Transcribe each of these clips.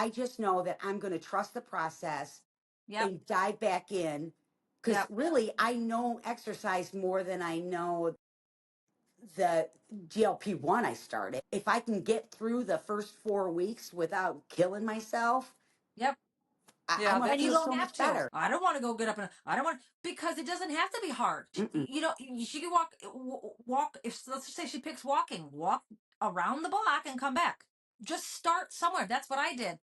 I just know that I'm going to trust the process Yep. and dive back in. Because Yep. really, I know exercise more than I know the GLP-1 I started. If I can get through the first 4 weeks without killing myself, Yep. I'm Yeah, going to And you feel don't so have much to. better. I don't want to go get up and I don't want because it doesn't have to be hard. Mm-mm. You know, she can walk. If let's just say she picks walk around the block and come back. Just start somewhere. That's what I did.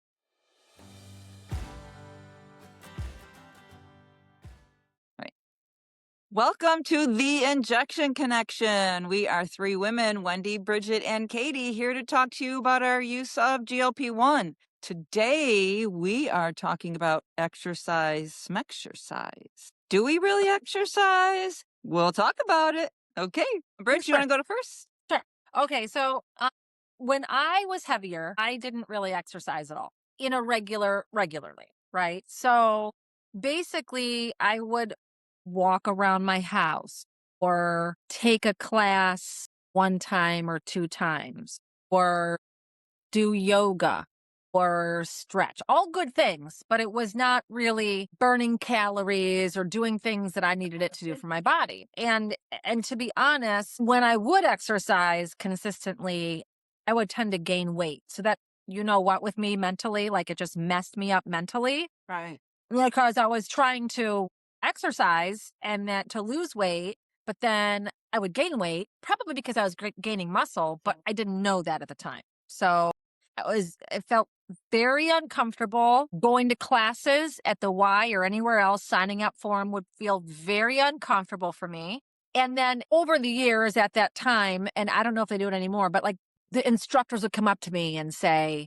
right. Welcome to the Injection Connection. We are three women, Wendy, Bridget, and Katie, here to talk to you about our use of GLP-1. Today, we are talking about exercise, smexercise. Do we really exercise? We'll talk about it. Okay. Bridget, you want to go to first? Sure. Okay, so when I was heavier, I didn't really exercise at all in a regularly, right? So basically, I would walk around my house or take a class one time or two times or do yoga or stretch, all good things, but it was not really burning calories or doing things that I needed it to do for my body. And to be honest, when I would exercise consistently, I would tend to gain weight. So that, you know what, with me mentally, like it just messed me up mentally Right. because I was trying to exercise and that to lose weight, but then I would gain weight probably because I was gaining muscle, but I didn't know that at the time. So it felt very uncomfortable. Going to classes at the Y or anywhere else, signing up for them would feel very uncomfortable for me. And then over the years at that time, and I don't know if they do it anymore, but like the instructors would come up to me and say,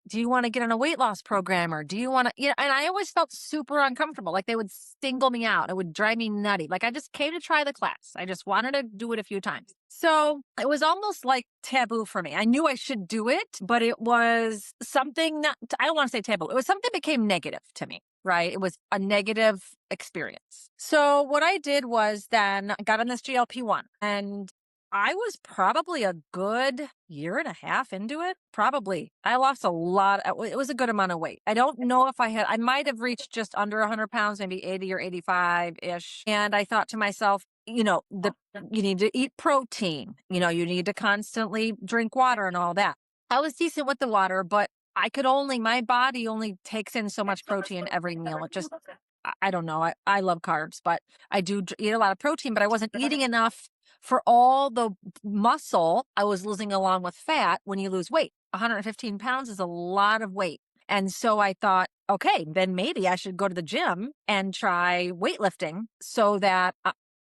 do you want to get on a weight loss program or do you want to, you know, and I always felt super uncomfortable. Like they would single me out. It would drive me nutty. Like I just came to try the class. I just wanted to do it a few times. So it was almost like taboo for me. I knew I should do it, but it was something that I don't want to say taboo. It was something that became negative to me, right? It was a negative experience. So what I did was then I got on this GLP-1 and I was probably a good year and a half into it. Probably. I lost a lot. It was a good amount of weight. I don't know if I might have reached just under 100 pounds, maybe 80 or 85-ish. And I thought to myself, you know, you need to eat protein. You know, you need to constantly drink water and all that. I was decent with the water, but my body only takes in so much protein every meal. It just, I don't know. I love carbs, but I do eat a lot of protein, but I wasn't eating enough for all the muscle I was losing along with fat when you lose weight. 115 pounds is a lot of weight. And so I thought, okay, then maybe I should go to the gym and try weightlifting so that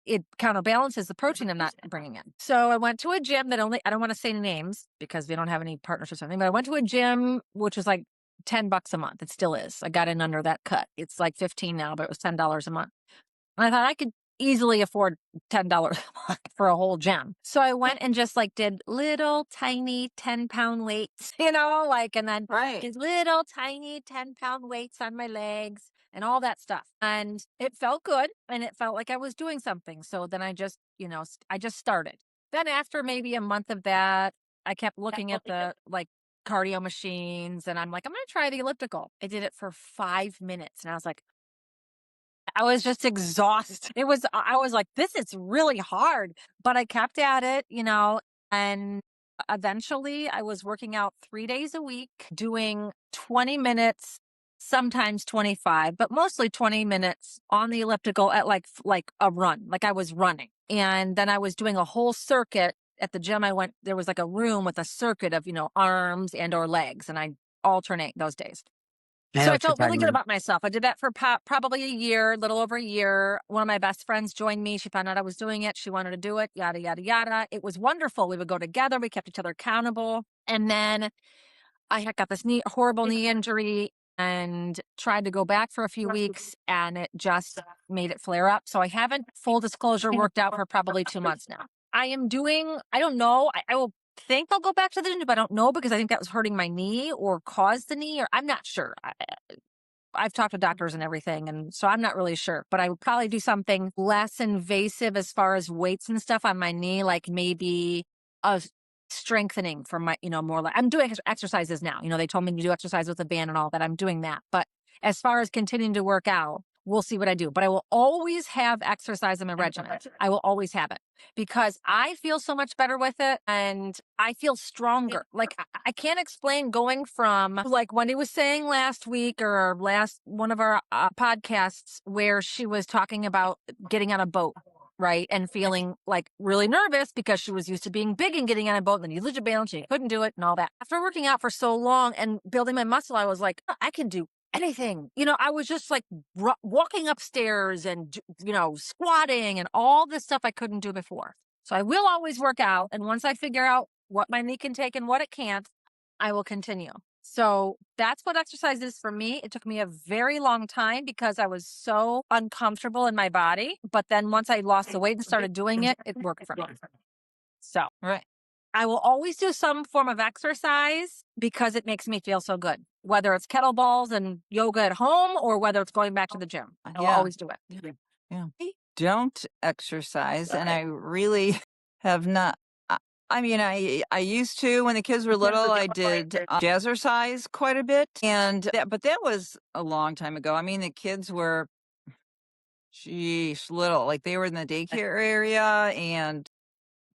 it counterbalances the protein I'm not bringing in. So I went to a gym that I don't want to say names because we don't have any partners or something, but I went to a gym, which was like $10 a month. It still is. I got in under that cut. It's like 15 now, but it was $10 a month. And I thought I could easily afford $10 a month for a whole gym. So I went and just like did little tiny 10-pound weights, you know, like, and then did little tiny 10-pound weights on my legs and all that stuff. And it felt good and it felt like I was doing something. So then I just, you know, I just started. Then after maybe a month of that, I kept looking at the like cardio machines and I'm like, I'm going to try the elliptical. I did it for 5 minutes and I was like, I was just exhausted. I was like, this is really hard, but I kept at it, you know, and eventually I was working out 3 days a week, doing 20 minutes, sometimes 25, but mostly 20 minutes on the elliptical at like a run, like I was running. And then I was doing a whole circuit at the gym. There was like a room with a circuit of, you know, arms and or legs, and I alternate those days. So I felt really good about myself. I did that for probably a year, a little over a year. One of my best friends joined me. She found out I was doing it. She wanted to do it, yada, yada, yada. It was wonderful. We would go together. We kept each other accountable. And then I had got this horrible knee injury and tried to go back for a few weeks and it just made it flare up. So I haven't, full disclosure, worked out for probably 2 months now. I don't know. I will think I'll go back to the gym, but I don't know because I think that was hurting my knee or caused the knee, or I'm not sure. I've talked to doctors and everything, and so I'm not really sure, but I would probably do something less invasive as far as weights and stuff on my knee, like maybe a strengthening for my, more like I'm doing exercises now. They told me to do exercise with a band and all that. I'm doing that. But as far as continuing to work out, we'll see what I do. But I will always have exercise in my regimen. I will always have it because I feel so much better with it and I feel stronger. Like I can't explain going from, like Wendy was saying last week or last one of our podcasts where she was talking about getting on a boat, right? And feeling like really nervous because she was used to being big and getting on a boat. And then you lose your balance, you couldn't do it and all that. After working out for so long and building my muscle, I was like, I can do anything. I was just like walking upstairs and, squatting and all this stuff I couldn't do before. So I will always work out. And once I figure out what my knee can take and what it can't, I will continue. So that's what exercise is for me. It took me a very long time because I was so uncomfortable in my body. But then once I lost the weight and started doing it, it worked for me. So Right. I will always do some form of exercise because it makes me feel so good, whether it's kettlebells and yoga at home or whether it's going back to the gym. I will always do it. Yeah. I don't exercise, and I really have not. I mean, I used to when the kids were little. I did jazzercise quite a bit, but that was a long time ago. I mean, the kids were, little, like they were in the daycare area, and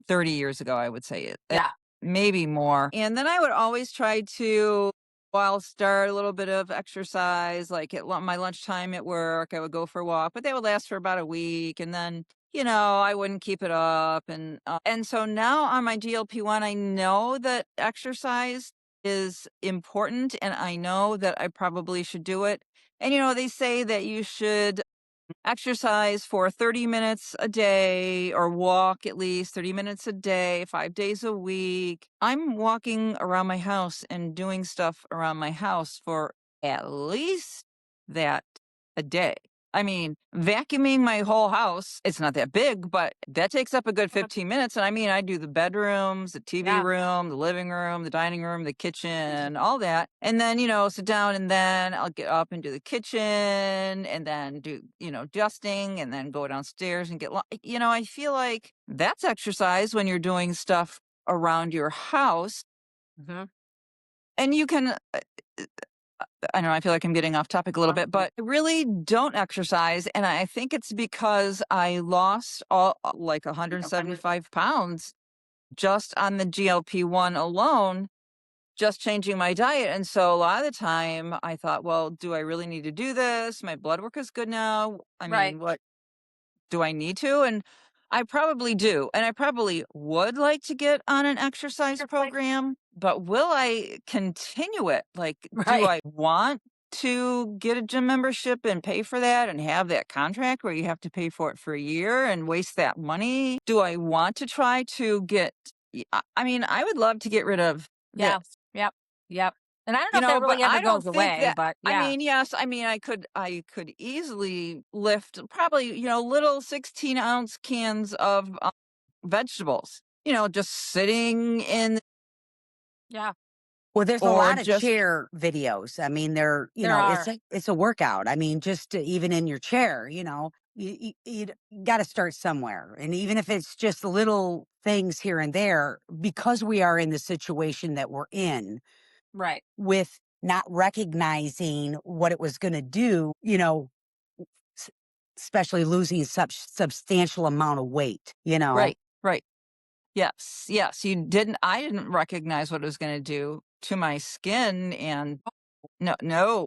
30 years ago, I would say it. Yeah. Maybe more. And then I would always try to, while start a little bit of exercise, like at my lunchtime at work, I would go for a walk, but they would last for about a week. And then, I wouldn't keep it up. And so now on my GLP-1, I know that exercise is important and I know that I probably should do it. And, they say that you should exercise for 30 minutes a day or walk at least 30 minutes a day, 5 days a week. I'm walking around my house and doing stuff around my house for at least that a day. I mean, vacuuming my whole house, it's not that big, but that takes up a good 15 minutes. And I mean, I do the bedrooms, the TV room, the living room, the dining room, the kitchen, all that. And then, sit down and then I'll get up and do the kitchen and then do, dusting and then go downstairs and get, I feel like that's exercise when you're doing stuff around your house. Mm-hmm. And you can, I know I feel like I'm getting off topic a little bit, but I really don't exercise. And I think it's because I lost like 175 pounds just on the GLP-1 alone, just changing my diet. And so a lot of the time I thought, well, do I really need to do this? My blood work is good now. I mean, what do I need to? And I probably do. And I probably would like to get on an exercise program, but will I continue it? Like, do I want to get a gym membership and pay for that and have that contract where you have to pay for it for a year and waste that money? Do I want to try to get, I mean, I would love to get rid of this. Yep. And I don't know if that really ever goes away, but yeah. I mean, yes, I mean, I could easily lift probably, little 16-ounce cans of vegetables, just sitting in. Yeah. Well, there's a lot of chair videos. I mean, it's a workout. I mean, just even in your chair, you got to start somewhere. And even if it's just little things here and there, because we are in the situation that we're in, right, with not recognizing what it was going to do, especially losing such substantial amount of weight, Right. Yes. I didn't recognize what it was going to do to my skin. And no.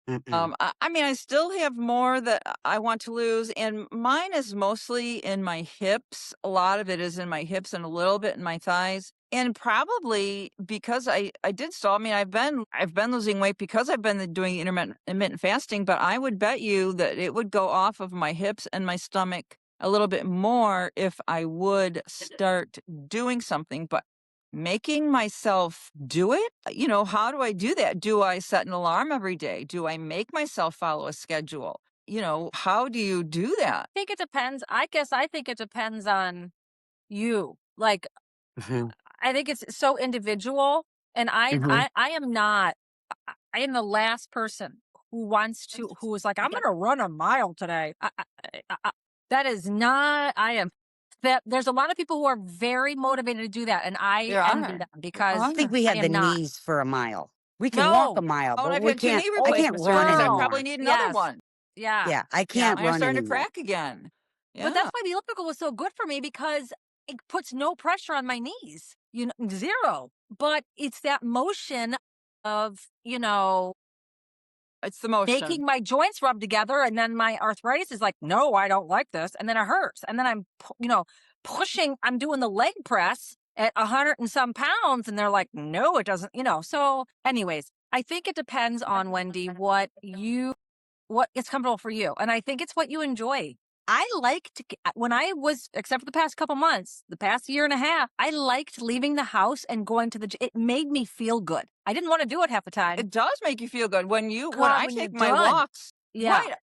I mean, I still have more that I want to lose, and mine is mostly in my hips. A lot of it is in my hips and a little bit in my thighs. And probably because I did stall. I mean, I've been losing weight because I've been doing intermittent fasting, but I would bet you that it would go off of my hips and my stomach a little bit more if I would start doing something. But making myself do it, how do I do that? Do I set an alarm every day? Do I make myself follow a schedule? How do you do that? I think it depends. I guess I think it depends on you. Like, I think it's so individual. And I am not, I am the last person who is like, I'm going to run a mile today. That is not, I am that there's a lot of people who are very motivated to do that, and I There envy are. them There because I think are. we I have the am not. knees for a mile. We can walk a No. mile, Oh, and but I've had 2 knee I can't replacement run surgeries. I Girl. probably anymore. need another Yes. one. Yeah. Yeah, I Yeah. can't Mine are run starting to anymore. crack again. But that's Yeah. why the elliptical was so good for me because it puts no pressure on my knees. Zero. But it's that motion of, It's the motion. making my joints rub together, and then my arthritis is like, "No, I don't like this," and then it hurts, and then I'm, pushing. I'm doing the leg press at 100 and some pounds, and they're like, "No, it doesn't." So, anyways, I think it depends on Wendy what is comfortable for you, and I think it's what you enjoy. I like to when I was, except for the past couple months, the past year and a half, I liked leaving the house and going to the gym. It made me feel good. I didn't want to do it half the time. It does make you feel good when God, I when you're take my done. walks. Yeah. Right.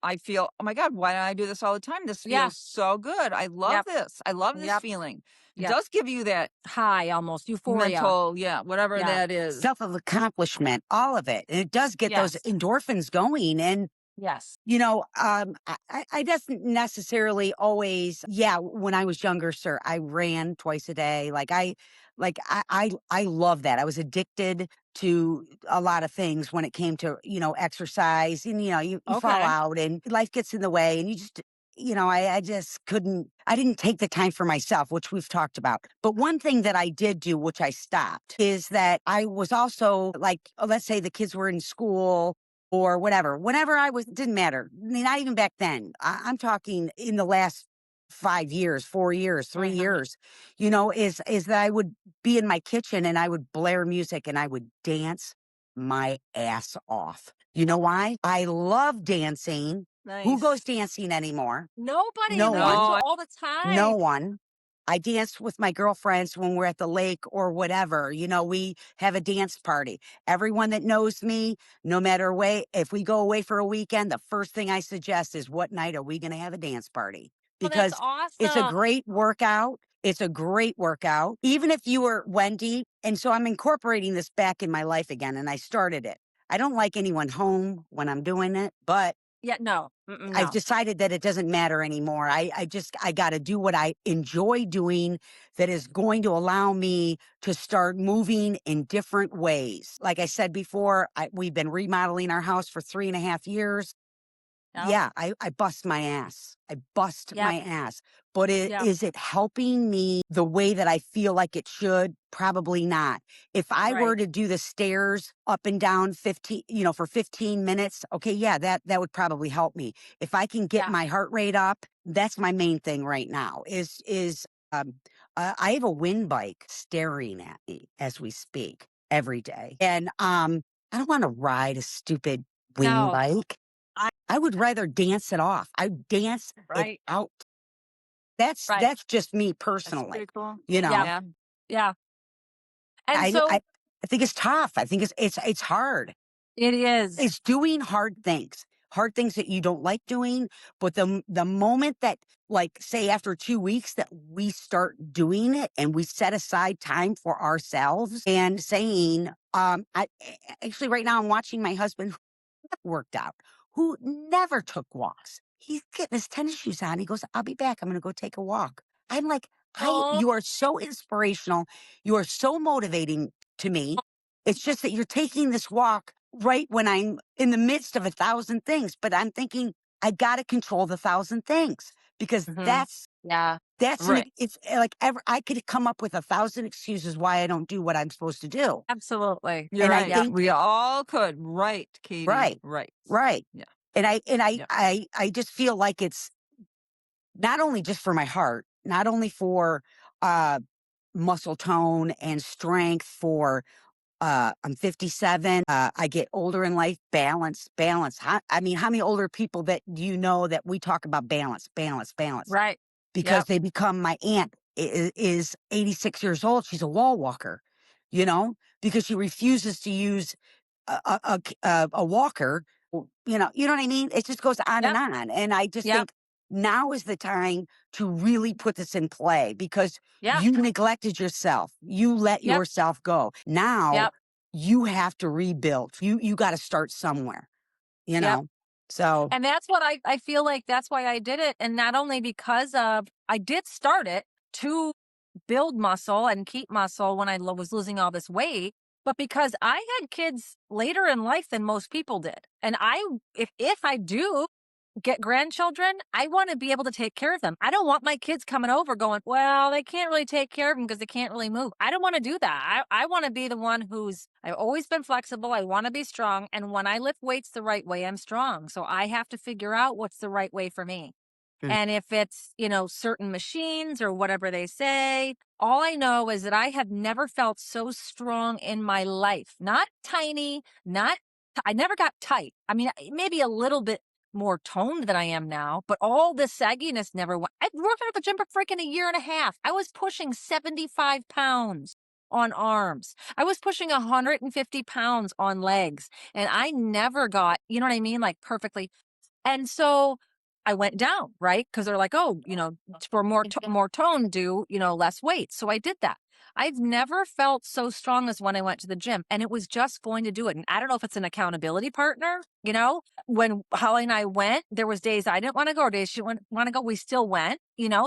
I feel, oh my God, why don't I do this all the time? This Yeah. feels so good. I love Yep. this. I love this Yep. feeling. It Yep. does give you that High, almost euphoria. mental, whatever Yeah. that is. Self of accomplishment, all of it. And it does get those Yes. endorphins going. And Yes. I doesn't necessarily always, when I was younger, sir, I ran twice a day. I love that. I was addicted to a lot of things when it came to, exercise, and, you fall Okay. out and life gets in the way, and you just, I just I didn't take the time for myself, which we've talked about. But one thing that I did do, which I stopped, is that I was also like, let's say the kids were in school or whatever. Whenever I was, didn't matter. I mean, not even back then. I'm talking in the last 5 years, 4 years, 3 years. Is that I would be in my kitchen and I would blare music and I would dance my ass off. You know why? I love dancing. Who goes Nice. dancing anymore? Nobody, No and we used one. to No, all the time. No one. I dance with my girlfriends when we're at the lake or whatever. We have a dance party. Everyone that knows me, no matter if we go away for a weekend, the first thing I suggest is, what night are we going to have a dance party? Well, that's Because it's a awesome. great workout. It's a great workout. Even if you were Wendy. And so I'm incorporating this back in my life again, and I started it. I don't like anyone home when I'm doing it, but Yeah, no. I've No. decided that it doesn't matter anymore. I got to do what I enjoy doing that is going to allow me to start moving in different ways. Like I said before, we've been remodeling our house for 3.5 years. Yep. Yeah, I bust my ass. I bust Yep. my ass. But Yep. is it helping me the way that I feel like it should? Probably not. If I were Right. to do the stairs up and down 15, for 15 minutes, okay, yeah, that would probably help me. If I can get Yeah. my heart rate up, that's my main thing right now. Um I have a wind bike staring at me as we speak every day. And I don't want to ride a stupid wind No. bike. I would rather dance it off. I dance it Right. out. That's Right. that's just me that's pretty personally. cool. You Yeah. know, Yeah. Yeah. And I so I I think it's tough. I think it's hard. it is. It's doing hard things that you don't like doing. But the moment that, like, say after 2 weeks that we start doing it and we set aside time for ourselves and saying, actually right now I'm watching my husband worked out, who never took walks. He's getting his tennis shoes on. He goes, I'll be back. I'm going to go take a walk. I'm like, Oh, you are so inspirational. You are so motivating to me. It's just that you're taking this walk right when I'm in the midst of 1,000 things. But I'm thinking, I got to control the 1,000 things because mhm. Yeah. Right. it's like I could come up with 1,000 excuses why I don't do what I'm supposed to do. Absolutely. You're And I right. Yep. think, We all could. Right, Katie. right, Right. right. Yeah. And Yeah. I just feel like it's not only just for my heart, not only for uh muscle tone and strength for I'm 57. I get older in life, balance. I mean, how many older people that do you know that we talk about balance? Right. Because Yep. they become, my aunt is 86 years old. She's a wall walker, because she refuses to use a walker. You know what I mean? It just goes on and Yep. on. And I just Yep. think now is the time to really put this in play because Yep. you neglected yourself. You let Yep. yourself go. Now Yep. you have to rebuild. You got to start somewhere, you Yep. know. So, And that's what I feel like that's why I did it. And not only because of, I did start it to build muscle and keep muscle when I was losing all this weight, but because I had kids later in life than most people did. And if I do get grandchildren, I want to be able to take care of them. I don't want my kids coming over going, well, they can't really take care of them because they can't really move. I don't want to do that. I want to be the one I've always been flexible. I want to be strong. And when I lift weights the right way, I'm strong. So I have to figure out what's the right way for me. mm, And if it's, certain machines or whatever they say, all I know is that I have never felt so strong in my life. Not tiny, I never got tight. I mean, maybe a little bit more toned than I am now, but all the sagginess never went. I've worked out at the gym for freaking a year and a half. I was pushing 75 pounds on arms. I was pushing 150 pounds on legs, and I never got, you know what I mean? Like perfectly. And so I went down, right? Because they're like, oh, for more tone, do, less weight. So I did that. I've never felt so strong as when I went to the gym, and it was just going to do it. And I don't know if it's an accountability partner, when Holly and I went, there was days I didn't want to go, or days she didn't want to go. We still went,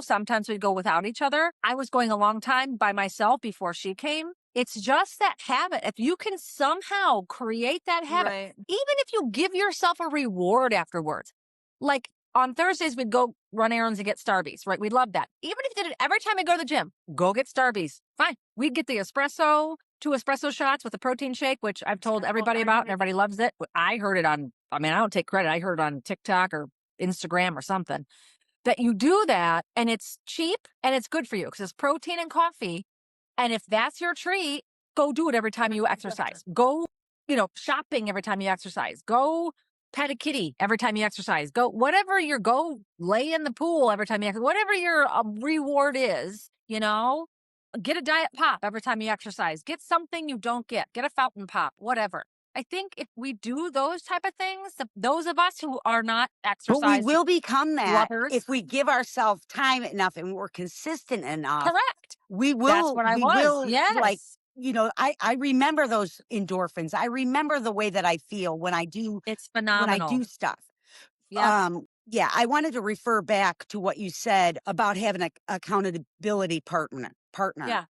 sometimes we'd go without each other. I was going a long time by myself before she came. It's just that habit. If you can somehow create that habit, Right. even if you give yourself a reward afterwards, like on Thursdays, we'd go run errands and get Starbies, right? We'd love that. Even if you did it every time I go to the gym, go get Starbies. Fine. We'd get the two espresso shots with a protein shake, which I've told everybody about and everybody loves it. I heard it I don't take credit. I heard it on TikTok or Instagram or something, that you do that and it's cheap and it's good for you because it's protein and coffee. And if that's your treat, go do it every time you exercise. Go, shopping every time you exercise. Go pet a kitty every time you exercise. Go go lay in the pool every time you exercise. Whatever your reward is, get a diet pop every time you exercise. Get something you don't get. Get a fountain pop, whatever. I think if we do those type of things, those of us who are not but we exercise will become that lovers, if we give ourselves time enough and we're consistent enough. correct. We That's will, what I we was. will like, Yes. I remember those endorphins. I remember the way that I feel It's when I phenomenal. do stuff. Yep. Yeah, I wanted to refer back to what you said about having a accountability partner. Yeah.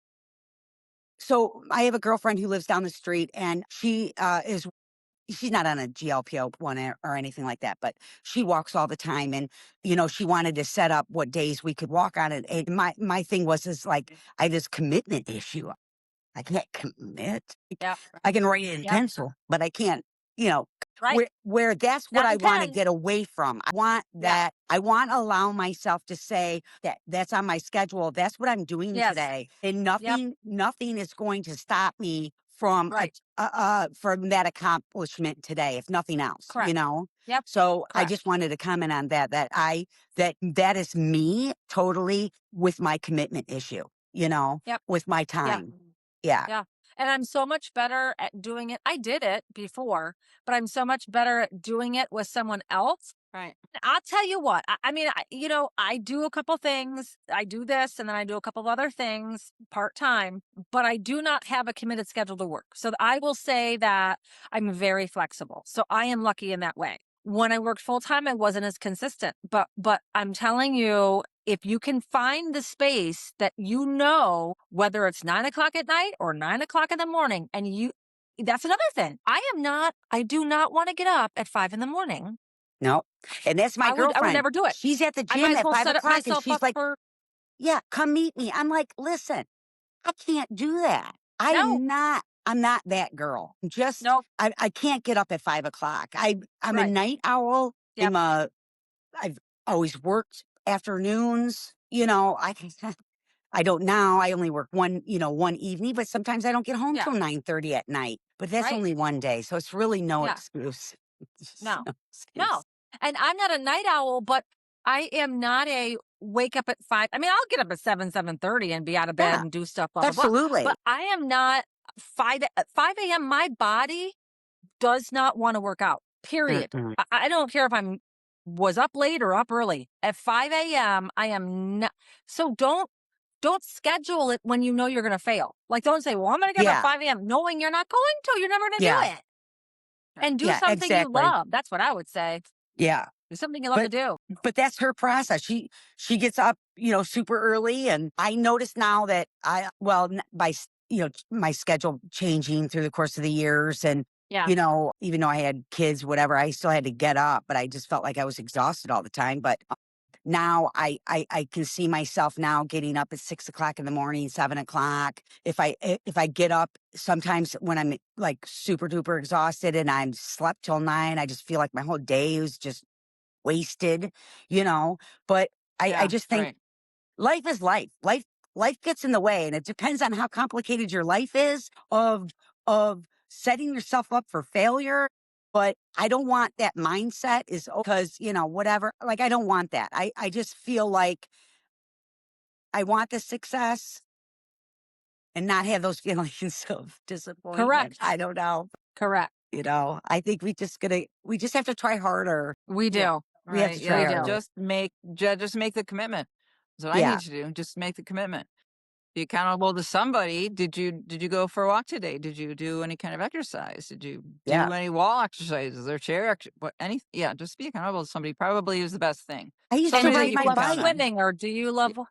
So I have a girlfriend who lives down the street, and she's not on a GLP-1 or anything like that, but she walks all the time. And, she wanted to set up what days we could walk on it. And my thing is like, I have this commitment issue. I can't commit. Yep. I can write it in Yep. pencil, but I can't, you know, Right. where that's what Not I in want to pen. get away from. I want Yeah. that. I want to allow myself to say that that's on my schedule. That's what I'm doing Yes. today. And Yep. nothing is going to stop me from, Right. from that accomplishment today, if nothing else, Correct. Yep. So I Correct. just wanted to comment on that is me totally with my commitment issue, Yep. with my Yeah. time. Yeah. Yeah. And I'm so much better at doing it. I did it before, but I'm so much better at doing it with someone else. Right. I'll tell you what, I mean, I do a couple things. I do this and then I do a couple of other things part time, but I do not have a committed schedule to work. So I will say that I'm very flexible. So I am lucky in that way. When I worked full time, I wasn't as consistent, but I'm telling you, if you can find the space that whether it's 9 o'clock at night or 9 o'clock in the morning, and that's another thing. I do not want to get up at 5 a.m. No. And that's my I would girlfriend. never do it. She's at the I might gym as at well 5 set up o'clock and myself she's up like, for yeah, come meet me. I'm like, listen, I can't do that. no, I'm not that girl. no, I can't get up at 5 o'clock. I'm a right. night owl. Yep. I've always worked afternoons. I don't now. I only work one evening, but sometimes I don't get home Yeah. till 9:30 at night. But that's Right. only one day. So it's really no Yeah. excuse. It's just No. no No. excuse. And I'm not a night owl, but I am not a wake up at 5. I mean, I'll get up at 7:30 and be out of bed Yeah, and do stuff, blah, blah, blah. absolutely. But I am not 5 a.m. My body does not want to work out, period. Mm-mm. I don't care if was up late or up early. At 5 a.m., I am not. So don't schedule it when you know you're going to fail. Like, don't say, well, I'm going to get up at Yeah. 5 a.m. knowing you're not going to. You're never going to Yeah. do it. And do Yeah, something you exactly. love. That's what I would say. Yeah. It's something you love to do. But that's her process. She gets up, super early, and I notice now that my schedule changing through the course of the years, and Yeah. even though I had kids, whatever, I still had to get up, but I just felt like I was exhausted all the time. But now I can see myself now getting up at 6 o'clock in the morning, 7 o'clock. If I get up sometimes when I'm like super duper exhausted and I'm slept till 9, I just feel like my whole day was just wasted, you know. But I Yeah, just think right. life is life. Life gets in the way, and it depends on how complicated your life is of setting yourself up for failure. But I don't want that mindset is because, whatever. Like, I don't want that. I just feel like I want the success and not have those feelings of disappointment. Correct. I don't know. Correct. I think we just have to try harder. We Yeah. do. We have Right. to try We Yeah. do. harder. Just make the commitment. That's what I Yeah. need to do. Just make the commitment. Be accountable to somebody. Did you go for a walk today? Did you do any kind of exercise? Did you Yeah. do any wall exercises or what any yeah, just be accountable to somebody probably is the best thing. I used And to Somebody do that ride you you my can love count bike. on. swimming or do you love go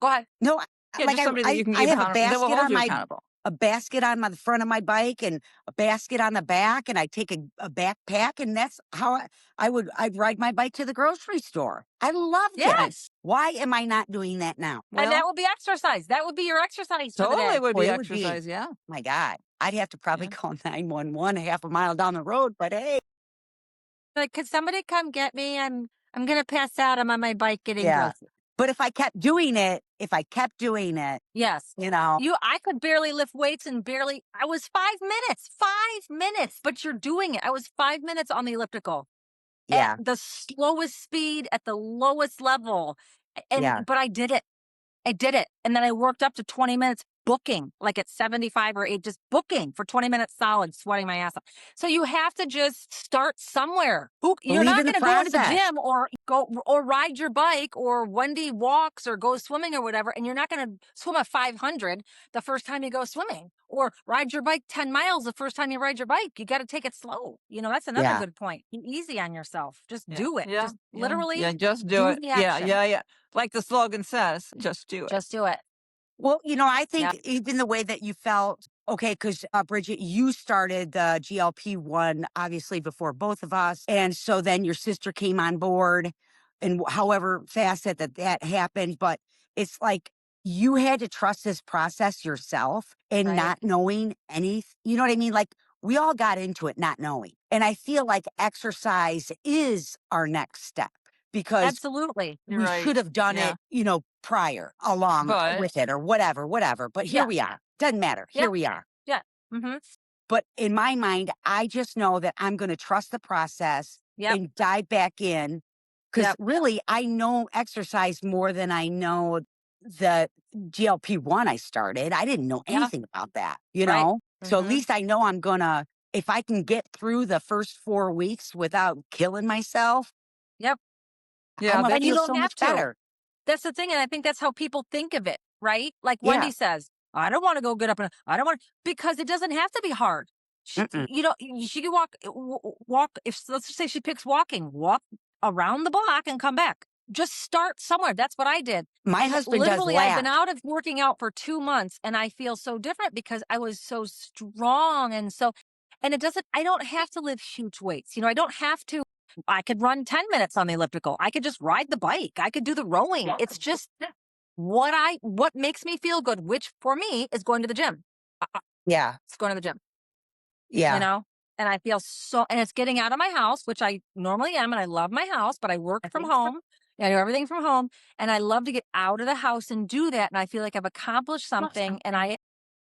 ahead. No, Yeah, just somebody that you can I be have that will hold you accountable. a basket on the front of my bike and a basket on the back, and I take a backpack, and that's how I'd ride my bike to the grocery store. I loved it. Nice. Yes. Why am I not doing that now? And that Well, would be exercise. That would be your exercise for the totally day. would Boy, be it would be, exercise, yeah. my God, I'd have to probably Yeah. call 911 half a mile down the road, but hey, Like, could somebody come get me? I'm gonna pass out. I'm on my bike getting yeah. groceries. But if I kept doing it, Yes. I could barely lift weights and I was 5 minutes, but you're doing it. I was 5 minutes on the elliptical at yeah, the slowest speed at the lowest level. yeah, But I did it. I did it. And then I worked up to 20 minutes booking, like at 75 or 8, just booking for 20 minutes solid, sweating my ass off. So you have to just start somewhere. You're believe not in the going to go into the process. gym or go or ride your bike or Wendy walks or go swimming or whatever. And you're not going to swim a 500 the first time you go swimming or ride your bike 10 miles the first time you ride your bike. You got to take it slow. That's another Yeah, good point. Be easy on yourself. Just Yeah. do it. Yeah. Just Yeah. literally Yeah, just do do it. the Yeah, action. yeah, yeah. Like the slogan says, just do it. Just do it. well, I Yeah. think even the way that you felt, okay, because Bridget, you started the GLP-1 obviously before both of us. And so then your sister came on board, and however fast that happened. But it's like you had to trust this process yourself and Right. not knowing anything. You know what I mean? Like, we all got into it not knowing. And I feel like exercise is our next step because Absolutely. You're we right. should have done Yeah. it, prior along But with it or whatever. But here Yeah. we are. Doesn't matter. Yeah. Here we are. Yeah. Mhm. But in my mind, I just know that I'm going to trust the process Yep. and dive back in because Yep. really I know exercise more than I know the GLP-1 I started. I didn't know Yeah. anything about that, Right. So at Mhm. least I know if I can get through the first 4 weeks without killing myself, Yep. I'm yeah, going to And you feel don't so have much to. better. That's the thing, and I think that's how people think of it, right? Like Yeah. Wendy says, "I don't wanna go get up and I don't want," because it doesn't have to be hard. Mm-mm. She can walk if let's just say she picks walk around the block and come back. Just start somewhere. That's what I did. My And husband does literally, I've been lap. out of working out for 2 months, and I feel so different because I was so strong and I don't have to lift huge weights. I don't have to. I could run 10 minutes on the elliptical. I could just ride the bike. I could do the rowing. It's just what makes me feel good, which for me is going to the gym. Yeah. It's going to the gym, you Yeah. know? And I feel and it's getting out of my house, which I normally am. And I love my house, but I work from home. I do everything from home. And I love to get out of the house and do that. And I feel like I've accomplished something. And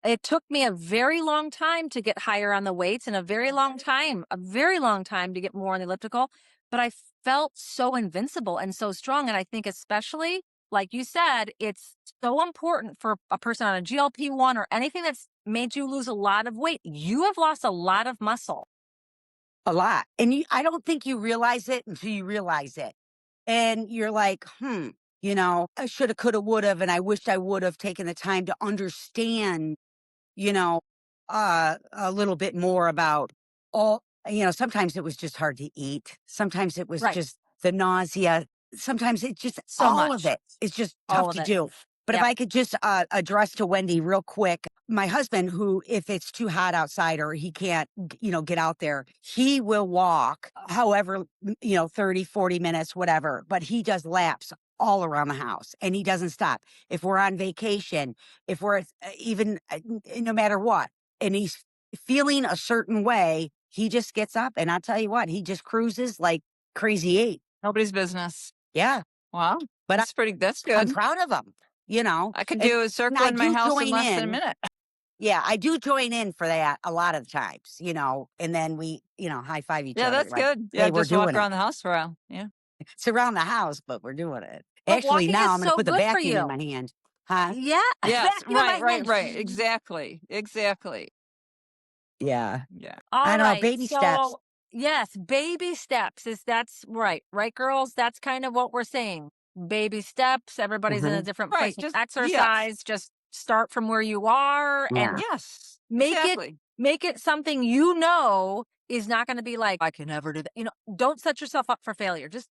it took me a very long time to get higher on the weights and a very long time to get more on the elliptical. But I felt so invincible and so strong. And I think, especially, like you said, it's so important for a person on a GLP-1 or anything that's made you lose a lot of weight. You have lost a lot of muscle. A lot. And I don't think you realize it until you realize it. And you're like, I shoulda, coulda, woulda, and I wished I would have taken the time to understand, a little bit more about sometimes it was just hard to eat. Sometimes it was Right. just the nausea. Sometimes it just, So all of much. it is just All tough of to it. do. But if Yep. I could just address to Wendy real quick, my husband, who, if it's too hot outside or he can't, get out there, he will walk, however, 30, 40 minutes, whatever, but he does laps all around the house and he doesn't stop. If we're on vacation, if we're even, no matter what, and he's feeling a certain way, he just gets up and I'll tell you what, he just cruises like crazy eight. Nobody's business. Yeah. Wow. But That's I'm good. proud of him, I could and do a circle I in my do house in join less than a in. minute. Yeah, I do join in for that a lot of the times, and then we, high five each Yeah, other that's like, good. hey, Yeah, we're just walk doing it. around the house for a while. Yeah. It's around the house, but we're doing it. But Actually, walking now is I'm going to so put the good for vacuum in you. my hand. Huh? Yeah. Yes. Vacuum in my hand. Right. Exactly. Yeah. Yeah. I All don't know. right. Baby steps. So yes, baby steps that's right. Right, girls? That's kind of what we're saying. Baby steps. Everybody's in a different place Right. of Just, yes. exercise. Just start from where you are and Yeah. Yes. make Exactly. it something is not going to be like, I can never do that. Don't set yourself up for failure. Just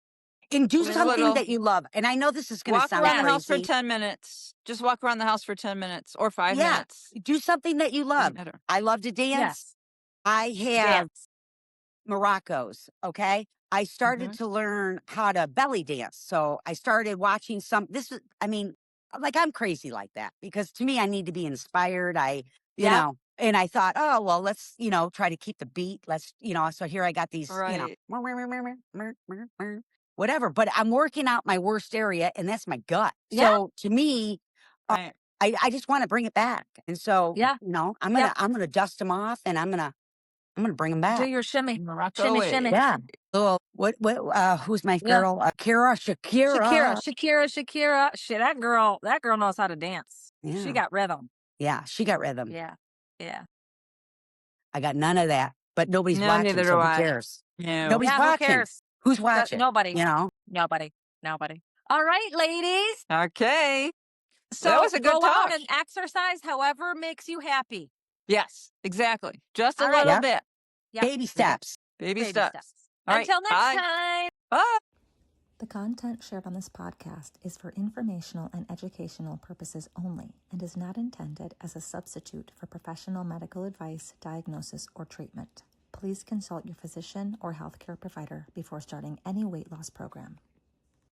And do Just something little. that you love. And I know this is going to Walk sound around the house for crazy. 10 minutes. Just walk around the house for 10 minutes or 5 Yeah. minutes. Do something that you Doesn't love. matter. I love to dance. yes, I have dance. Morocco's. Okay. I started Mhm. to learn how to belly dance. So I started watching like I'm crazy like that because to me, I need to be inspired. Yeah. And I thought, oh, well, let's, try to keep the beat. So here I got these, Right. whatever, but I'm working out my worst area and that's my gut. Yeah. So to me, Right. I just want to bring it back. And so, Yeah. I'm going to dust them off and I'm going to bring them Do back. your shimmy. Morocco Shimmy. Yeah. Little who's my Yeah. girl? Shakira. Shakira. Shit, that girl knows how to dance. She Yeah. got rhythm. Yeah, she got rhythm. Yeah. Yeah. I got none of that. But nobody's No, watching, neither so do who I. cares? No. Nobody's Yeah, who watching. cares? Who's watching? Nobody. Nobody. All right, ladies. Okay. So was a good go out talk. and exercise however makes you happy. Yes, exactly. Just a All right. little Yeah. bit. Yep. Baby steps. Baby Baby steps. steps. All right. Until next Bye. time. Bye. The content shared on this podcast is for informational and educational purposes only and is not intended as a substitute for professional medical advice, diagnosis, or treatment. Please consult your physician or healthcare provider before starting any weight loss program.